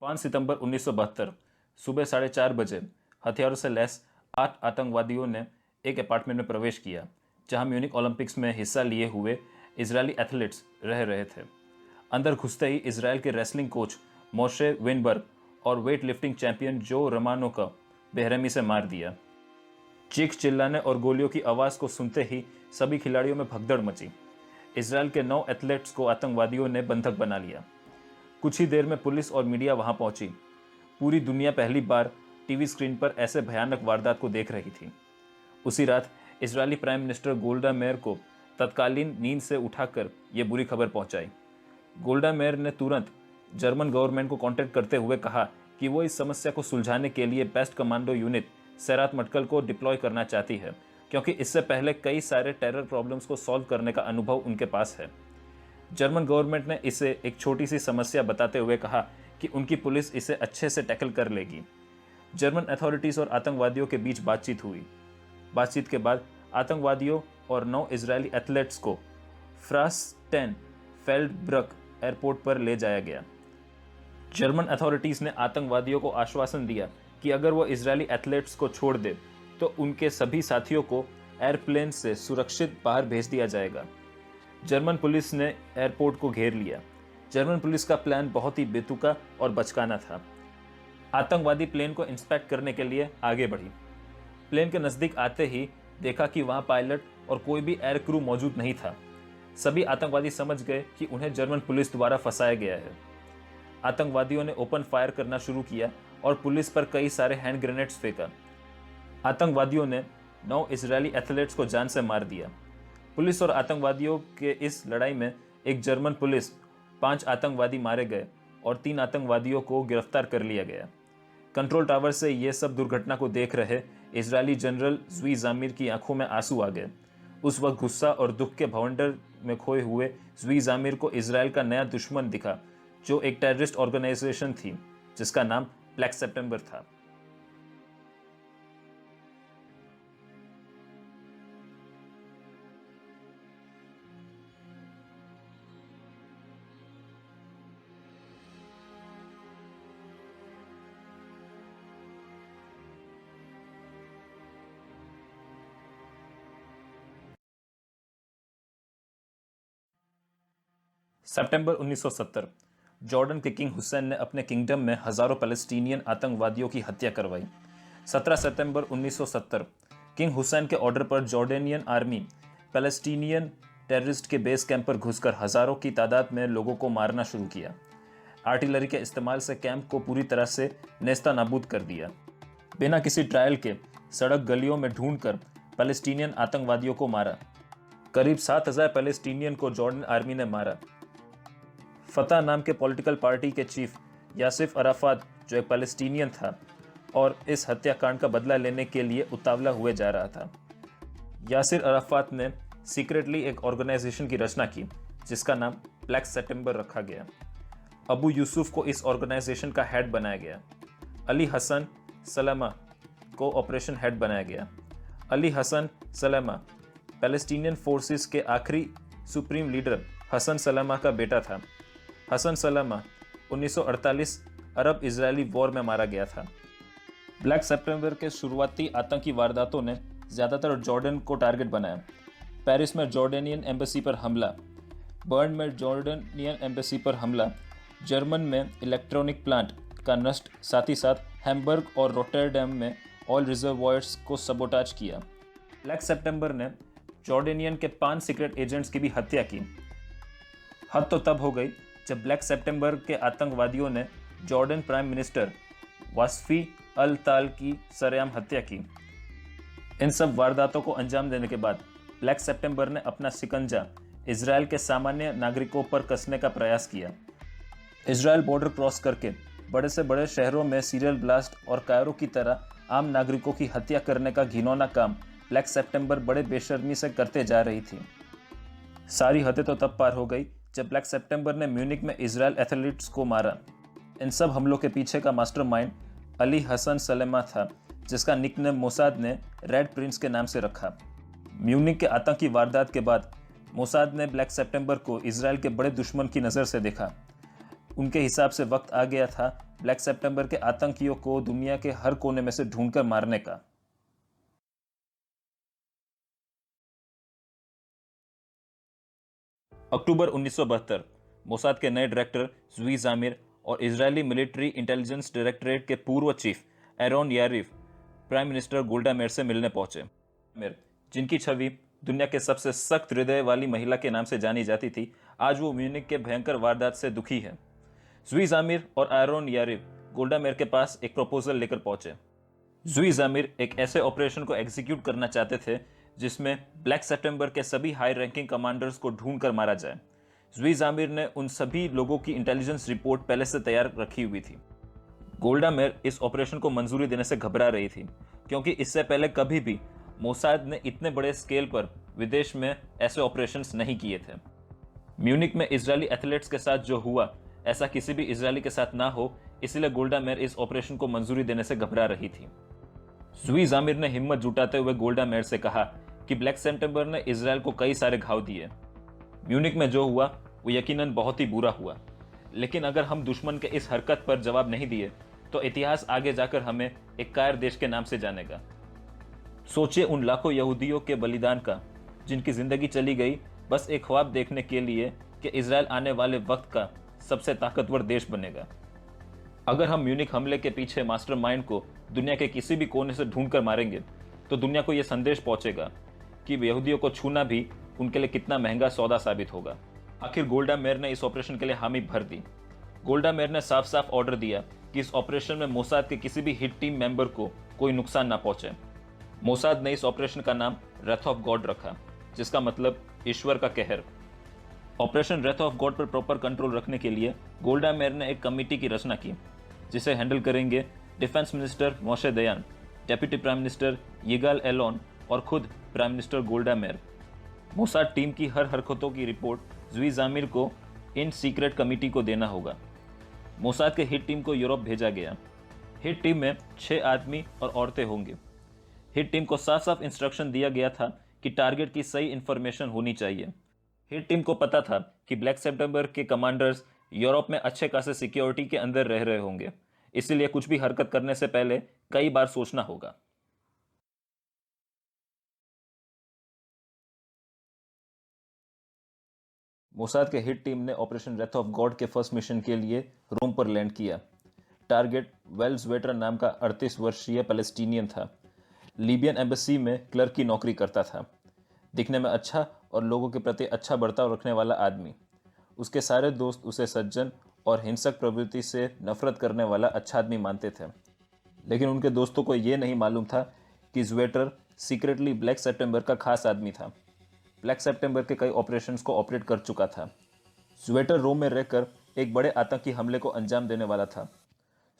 5 सितंबर 1972 सुबह 4:30 बजे हथियारों से लैस 8 आतंकवादियों ने एक अपार्टमेंट में प्रवेश किया जहां म्यूनिक ओलंपिक्स में हिस्सा लिए हुए इजरायली एथलीट्स रह रहे थे। अंदर घुसते ही इजरायल के रेसलिंग कोच मोशे विनबर्ग और वेट लिफ्टिंग चैंपियन जो रोमानो को बेरहमी से मार दिया। चीख चिल्लाने और गोलियों की आवाज को सुनते ही सभी खिलाड़ियों में भगदड़ मची। इजरायल के 9 एथलीट्स को आतंकवादियों ने बंधक बना लिया। कुछ ही देर में पुलिस और मीडिया वहां पहुंची। पूरी दुनिया पहली बार टीवी स्क्रीन पर ऐसे भयानक वारदात को देख रही थी। उसी रात Israeli prime minister Golda mayor को तत्कालीन नींद से उठाकर यह बुरी खबर पहुंचाई। गोल्डा मेयर ने तुरंत जर्मन गवर्नमेंट को कांटेक्ट करते हुए कहा कि वो इस समस्या को सुलझाने के लिए बेस्ट कमांडो यूनिट सेरात मटकल को डिप्लॉय करना चाहती है, क्योंकि इससे पहले कई सारे टेरर प्रॉब्लम्स को सॉल्व करने का अनुभव उनके पास है। जर्मन गवर्नमेंट ने इसे एक छोटी सी समस्या बताते हुए कहा कि उनकी पुलिस इसे अच्छे से टैकल कर लेगी। जर्मन अथॉरिटीज और आतंकवादियों के बीच बातचीत हुई। बातचीत के बाद आतंकवादियों और 9 इजरायली एथलीट्स को फ्रास्टेन फेल्डब्रक एयरपोर्ट पर ले जाया गया। जर्मन अथॉरिटीज ने आतंकवादियों को आश्वासन दिया कि अगर वो इजरायली एथलीट्स को छोड़ दे तो उनके सभी साथियों को एयरप्लेन से सुरक्षित बाहर भेज दिया जाएगा। जर्मन पुलिस ने एयरपोर्ट को घेर लिया। जर्मन पुलिस का प्लान बहुत ही बेतुका और बचकाना था। आतंकवादी प्लेन को इंस्पेक्ट करने के लिए आगे बढ़ी। प्लेन के नज़दीक आते ही देखा कि वहां पायलट और कोई भी एयर क्रू मौजूद नहीं था। सभी आतंकवादी समझ गए कि उन्हें जर्मन पुलिस द्वारा फंसाया गया है। आतंकवादियों ने ओपन फायर करना शुरू किया और पुलिस पर कई सारे हैंड ग्रेनेड्स फेंका। आतंकवादियों ने 9 इजरायली एथलीट्स को जान से मार दिया। पुलिस और आतंकवादियों के इस लड़ाई में एक जर्मन पुलिस 5 आतंकवादी मारे गए और 3 आतंकवादियों को गिरफ्तार कर लिया गया। कंट्रोल टावर से यह सब दुर्घटना को देख रहे इजरायली जनरल ज़्वी ज़ामिर की आंखों में आंसू आ गए। उस वक्त गुस्सा और दुख के भवंडर में खोए हुए ज़्वी ज़ामिर को इजरायल का नया दुश्मन दिखा, जो एक टेररिस्ट ऑर्गेनाइजेशन थी जिसका नाम ब्लैक सितंबर था। सितंबर 1970 जॉर्डन के किंग हुसैन ने अपने किंगडम में हजारों पैलेस्टीनियन आतंकवादियों की हत्या करवाई। 17 सितंबर 1970 किंग हुसैन के ऑर्डर पर जॉर्डेनियन आर्मी पैलेस्टीनियन टेररिस्ट के बेस कैंप पर घुसकर हजारों की तादाद में लोगों को मारना शुरू किया। आर्टिलरी के इस्तेमाल से कैंप को पूरी तरह से नेस्ता नाबूद कर दिया। बिना किसी ट्रायल के सड़क गलियों में ढूंढकर पैलेस्टीनियन आतंकवादियों को मारा। करीब 7000 पैलेस्टीनियन को जॉर्डन आर्मी ने मारा। फतह नाम के पॉलिटिकल पार्टी के चीफ यासिर अराफात, जो एक पैलेस्टीनियन था और इस हत्याकांड का बदला लेने के लिए उतावला हुए जा रहा था। यासिर अराफात ने सीक्रेटली एक ऑर्गेनाइजेशन की रचना की जिसका नाम ब्लैक सितंबर रखा गया। अबू यूसुफ को इस ऑर्गेनाइजेशन का हेड बनाया गया। अली हसन सलामा को ऑपरेशन हेड बनाया गया। अली हसन सलामा पैलेस्टीनियन फोर्सेस के आखिरी सुप्रीम लीडर हसन सलामा का बेटा था। हसन सलामा 1948 अरब इजरायली वॉर में मारा गया था। ब्लैक सितंबर के शुरुआती आतंकी वारदातों ने ज़्यादातर जॉर्डन को टारगेट बनाया। पेरिस में जॉर्डेनियन एम्बेसी पर हमला, बर्न में जॉर्डेनियन एम्बेसी पर हमला, जर्मन में इलेक्ट्रॉनिक प्लांट का नष्ट, साथ ही साथ हैम्बर्ग और रोटरडैम में ऑयल रिजर्वॉयर्स को सबोटाज किया। ब्लैक सितंबर ने जॉर्डेनियन के 5 सीक्रेट एजेंट्स की भी हत्या की। हद तो तब हो गई जब ब्लैक सितंबर के आतंकवादियों ने जॉर्डन प्राइम मिनिस्टर वासफी अल ताल की सरेआम हत्या की। इन सब वारदातों को अंजाम देने के बाद ब्लैक सितंबर ने अपना शिकंजा इजरायल के सामान्य नागरिकों पर कसने का प्रयास किया। इजरायल बॉर्डर क्रॉस करके बड़े से बड़े शहरों में सीरियल ब्लास्ट और कायरो की तरह आम नागरिकों की हत्या करने का घिनौना काम ब्लैक सितंबर बड़े बेशर्मी से करते जा रही थी। सारी हदें तो तब पार हो गई जब ब्लैक सितंबर ने म्यूनिक में इजरायल एथलीट्स को मारा। इन सब हमलों के पीछे का मास्टरमाइंड अली हसन सलेमा था, जिसका निकनेम मोसाद ने रेड प्रिंस के नाम से रखा। म्यूनिक के आतंकी वारदात के बाद मोसाद ने ब्लैक सितंबर को इजरायल के बड़े दुश्मन की नज़र से देखा। उनके हिसाब से वक्त आ गया था ब्लैक सितंबर के आतंकियों को दुनिया के हर कोने में से ढूंढकर मारने का। अक्टूबर 1972 मोसाद के नए डायरेक्टर ज़वी ज़ामिर और इजरायली मिलिट्री इंटेलिजेंस डायरेक्टरेट के पूर्व chief Aharon Yariv prime minister Golda Meir से मिलने पहुंचे। मेयर, जिनकी छवि दुनिया के सबसे सख्त हृदय वाली महिला के नाम से जानी जाती थी, आज वो म्यूनिख के भयंकर वारदात से दुखी है। ज़वी ज़ामिर और एरोन यारिव गोल्डा मेयर के पास एक प्रपोजल लेकर पहुंचे। ज़वी ज़ामिर एक ऐसे ऑपरेशन को एग्जीक्यूट करना चाहते थे जिसमें ब्लैक सितंबर के सभी हाई रैंकिंग कमांडर्स को ढूंढकर मारा जाए। ज़वी ज़ामिर ने उन सभी लोगों की इंटेलिजेंस रिपोर्ट पहले से तैयार रखी हुई थी। गोल्डा मेयर इस ऑपरेशन को मंजूरी देने से घबरा रही थी, क्योंकि इससे पहले कभी भी मोसाद ने इतने बड़े स्केल पर विदेश में ऐसे ऑपरेशंस नहीं किए थे। म्यूनिक में इजरायली एथलीट्स के साथ जो हुआ, ऐसा किसी भी इजरायली के साथ ना हो, इसलिए गोल्डा मेयर इस ऑपरेशन को मंजूरी देने से घबरा रही थी। ज़वी ज़ामिर ने हिम्मत जुटाते हुए गोल्डा मेयर से कहा कि ब्लैक सितंबर ने इजरायल को कई सारे घाव दिए। म्यूनिक में जो हुआ वो यकीनन बहुत ही बुरा हुआ, लेकिन अगर हम दुश्मन के इस हरकत पर जवाब नहीं दिए तो इतिहास आगे जाकर हमें एक कायर देश के नाम से जानेगा। सोचिए उन लाखों यहूदियों के बलिदान का, जिनकी जिंदगी चली गई बस एक ख्वाब देखने के लिए कि इजरायल आने वाले वक्त का सबसे ताकतवर देश बनेगा। अगर हम म्यूनिक हमले के पीछे मास्टरमाइंड को दुनिया के किसी भी कोने से ढूंढकर मारेंगे तो दुनिया को यह संदेश पहुंचेगा कि यहूदियों को छूना भी उनके लिए कितना महंगा सौदा साबित होगा। आखिर गोल्डा मेयर ने इस ऑपरेशन के लिए हामी भर दी। गोल्डा मेयर ने साफ साफ ऑर्डर दिया कि इस ऑपरेशन में मोसाद के किसी भी हिट टीम मेंबर को कोई नुकसान ना पहुंचे। मोसाद ने इस ऑपरेशन का नाम रेथ ऑफ गॉड रखा, जिसका मतलब ईश्वर का कहर। ऑपरेशन रेथ ऑफ गॉड पर प्रॉपर कंट्रोल रखने के लिए गोल्डा मेयर ने एक कमेटी की रचना की, जिसे हैंडल करेंगे डिफेंस मिनिस्टर मोशे दयान, डेप्यूटी प्राइम मिनिस्टर यिगाल एलोन और खुद prime minister Golda mayor. Mossad team की हर हरकतों की रिपोर्ट ज़वी ज़ामिर को इन सीक्रेट कमेटी को देना होगा। मोसाद के हिट टीम को यूरोप भेजा गया। हिट टीम में 6 आदमी और औरतें होंगे। हिट टीम को साफ साफ इंस्ट्रक्शन दिया गया था कि टारगेट की सही इंफॉर्मेशन होनी चाहिए। हिट टीम को पता था कि ब्लैक सितंबर के कमांडर्स यूरोप में अच्छे खासे सिक्योरिटी के अंदर रह रहे होंगे, इसलिए कुछ भी हरकत करने से पहले कई बार सोचना होगा। मोसाद के हिट टीम ने ऑपरेशन रेथ ऑफ गॉड के फर्स्ट मिशन के लिए रोम पर लैंड किया। टारगेट वेल्स वेटर नाम का 38 वर्षीय पैलेस्टीनियन था। लीबियन एम्बेसी में क्लर्क की नौकरी करता था। दिखने में अच्छा और लोगों के प्रति अच्छा बर्ताव रखने वाला आदमी। उसके सारे दोस्त उसे सज्जन और हिंसक प्रवृत्ति से नफरत करने वाला अच्छा आदमी मानते थे, लेकिन उनके दोस्तों को यह नहीं मालूम था कि ज़्वेटर सीक्रेटली ब्लैक सितंबर का खास आदमी था। ब्लैक सितंबर के कई ऑपरेशंस को ऑपरेट कर चुका था। ज़्वेटर रोम में रहकर एक बड़े आतंकी हमले को अंजाम देने वाला था।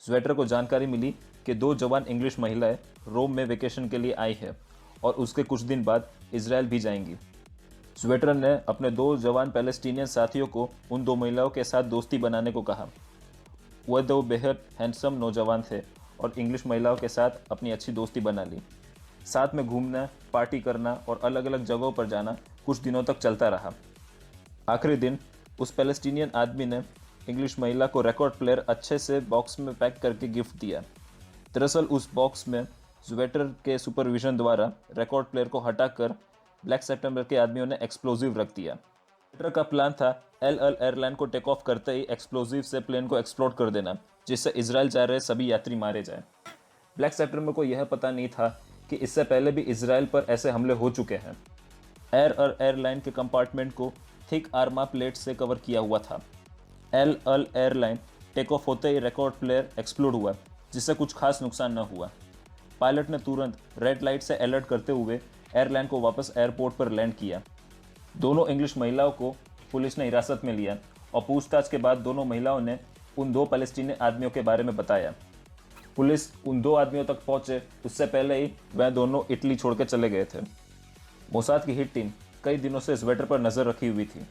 ज़्वेटर को जानकारी मिली कि 2 जवान इंग्लिश महिलाएं रोम में वेकेशन के लिए आई है और उसके कुछ दिन बाद इजराइल भी जाएंगी। ज़्वेटर ने अपने 2 जवान पैलेस्टीनियन साथियों को उन 2 महिलाओं के साथ दोस्ती बनाने को कहा। वह 2 बेहद हैंडसम नौजवान थे और इंग्लिश महिलाओं के साथ अपनी अच्छी दोस्ती बना ली। साथ में घूमना, पार्टी करना और अलग अलग जगहों पर जाना कुछ दिनों तक चलता रहा। आखिरी दिन उस पैलेस्टीनियन आदमी ने इंग्लिश महिला को रिकॉर्ड प्लेयर अच्छे से बॉक्स में पैक करके गिफ्ट दिया। दरअसल उस बॉक्स में ज़्वेटर के सुपरविजन द्वारा रिकॉर्ड प्लेयर को हटाकर ब्लैक सितंबर के आदमियों ने एक्सप्लोजिव रख दिया। ज़्वेटर का प्लान था एल अल एयरलाइन को टेक ऑफ करते ही एक्सप्लोजिव से प्लेन को एक्सप्लोड कर देना, जिससे इजराइल जा रहे सभी यात्री मारे जाए। ब्लैक सितंबर को यह पता नहीं था कि इससे पहले भी इजराइल पर ऐसे हमले हो चुके हैं। एयरलाइन के कंपार्टमेंट को थिक आर्मा प्लेट से कवर किया हुआ था। एल अल एयरलाइन टेक ऑफ होते ही रिकॉर्ड प्लेयर एक्सप्लोड हुआ, जिससे कुछ खास नुकसान न हुआ। पायलट ने तुरंत रेड लाइट से अलर्ट करते हुए एयरलाइन को वापस एयरपोर्ट पर लैंड किया। दोनों इंग्लिश महिलाओं को पुलिस ने हिरासत में लिया और पूछताछ के बाद दोनों महिलाओं ने उन 2 पैलेस्टीनी आदमियों के बारे में बताया। पुलिस उन 2 आदमियों तक पहुंचे उससे पहले ही वह दोनों इटली छोड़कर चले गए थे। मोसाद की हिट टीम कई दिनों से ज़्वेटर पर नजर रखी हुई थी।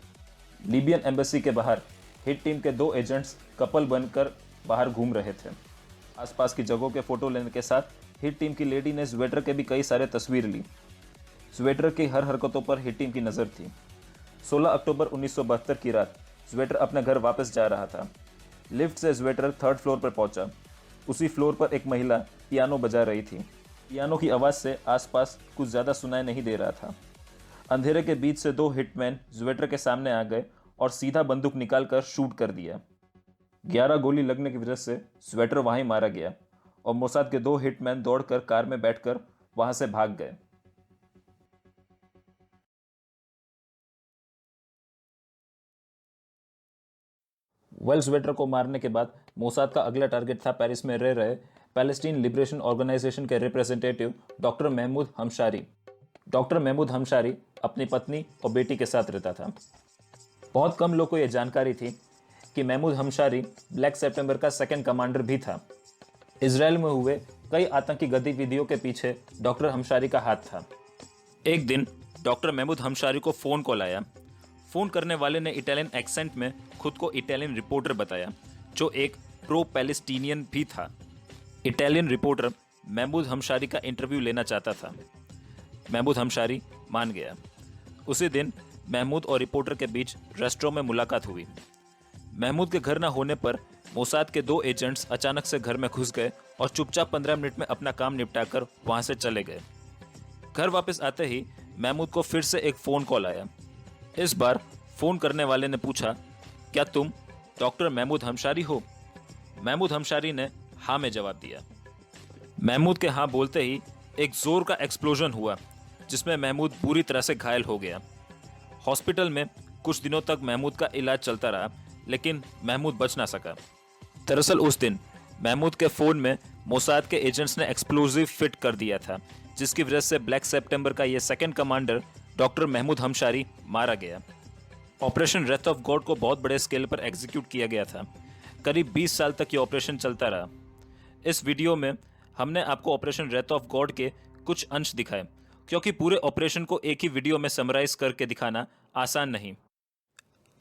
लीबियन एम्बेसी के बाहर हिट टीम के 2 एजेंट्स कपल बनकर बाहर घूम रहे थे। आसपास की जगहों के फोटो लेने के साथ हिट टीम की लेडी ने ज़्वेटर के भी कई सारे तस्वीर ली। ज़्वेटर की हर हरकतों पर हिट टीम की नज़र थी। 16 अक्टूबर 1972 की रात ज़्वेटर अपने घर वापस जा रहा था। लिफ्ट से स्वेटर 3rd फ्लोर पर पहुंचा। उसी फ्लोर पर एक महिला पियानो बजा रही थी। पियानो की आवाज़ से आसपास कुछ ज़्यादा सुनाई नहीं दे रहा था। अंधेरे के बीच से 2 हिटमैन स्वेटर के सामने आ गए और सीधा बंदूक निकालकर शूट कर दिया। 11 गोली लगने की वजह से स्वेटर वहीं मारा गया और मोसाद के 2 हिटमैन दौड़कर कार में बैठकर वहां से भाग गए। स्वेटर को मारने के बाद मोसाद का अगला टारगेट था पेरिस में रह रहे पैलेस्टीन लिबरेशन ऑर्गेनाइजेशन के representative doctor Mahmoud Hamshari. Doctor Mahmoud Hamshari अपनी पत्नी और बेटी के साथ रहता था। बहुत कम लोगों को यह जानकारी थी कि महमूद हमशारी ब्लैक सितंबर का 2nd कमांडर भी था। इसराइल में हुए कई आतंकी गतिविधियों के पीछे डॉक्टर हमशारी का हाथ था। एक दिन डॉक्टर महमूद हमशारी को फ़ोन कॉल आया। फ़ोन करने वाले ने इटालियन एक्सेंट में खुद को इटालियन रिपोर्टर बताया, जो एक प्रो पैलेस्टीनियन भी था। इटालियन रिपोर्टर महमूद हमशारी का इंटरव्यू लेना चाहता था। महमूद हमशारी मान गया। उसी दिन महमूद और रिपोर्टर के बीच रेस्टोरेंट में मुलाकात हुई। महमूद के घर न होने पर मोसाद के 2 एजेंट्स अचानक से घर में घुस गए और चुपचाप 15 मिनट में अपना काम निपटाकर वहां से चले गए। घर वापस आते ही महमूद को फिर से एक फ़ोन कॉल आया। इस बार फ़ोन करने वाले ने पूछा, क्या तुम डॉक्टर महमूद हमशारी हो? महमूद हमशारी ने हाँ में जवाब दिया। महमूद के हाँ बोलते ही एक जोर का एक्सप्लोजन हुआ, जिसमें महमूद बुरी तरह से घायल हो गया। हॉस्पिटल में कुछ दिनों तक महमूद का इलाज चलता रहा, लेकिन महमूद बच ना सका। दरअसल उस दिन महमूद के फ़ोन में मोसाद के एजेंट्स ने एक्सप्लोजिव फिट कर दिया था, जिसकी वजह से ब्लैक सितंबर का ये 2nd कमांडर डॉक्टर महमूद हमशारी मारा गया। ऑपरेशन रेथ ऑफ गॉड को बहुत बड़े स्केल पर एग्जीक्यूट किया गया था। करीब 20 साल तक ये ऑपरेशन चलता रहा। इस वीडियो में हमने आपको ऑपरेशन रेथ ऑफ गॉड के कुछ अंश दिखाए, क्योंकि पूरे ऑपरेशन को एक ही वीडियो में समराइज करके दिखाना आसान नहीं।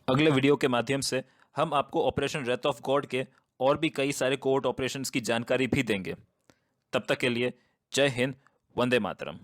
अगले वीडियो के माध्यम से हम आपको ऑपरेशन रेथ ऑफ गॉड के और भी कई सारे कोर्ट ऑपरेशंस की जानकारी भी देंगे। तब तक के लिए जय हिंद, वंदे मातरम।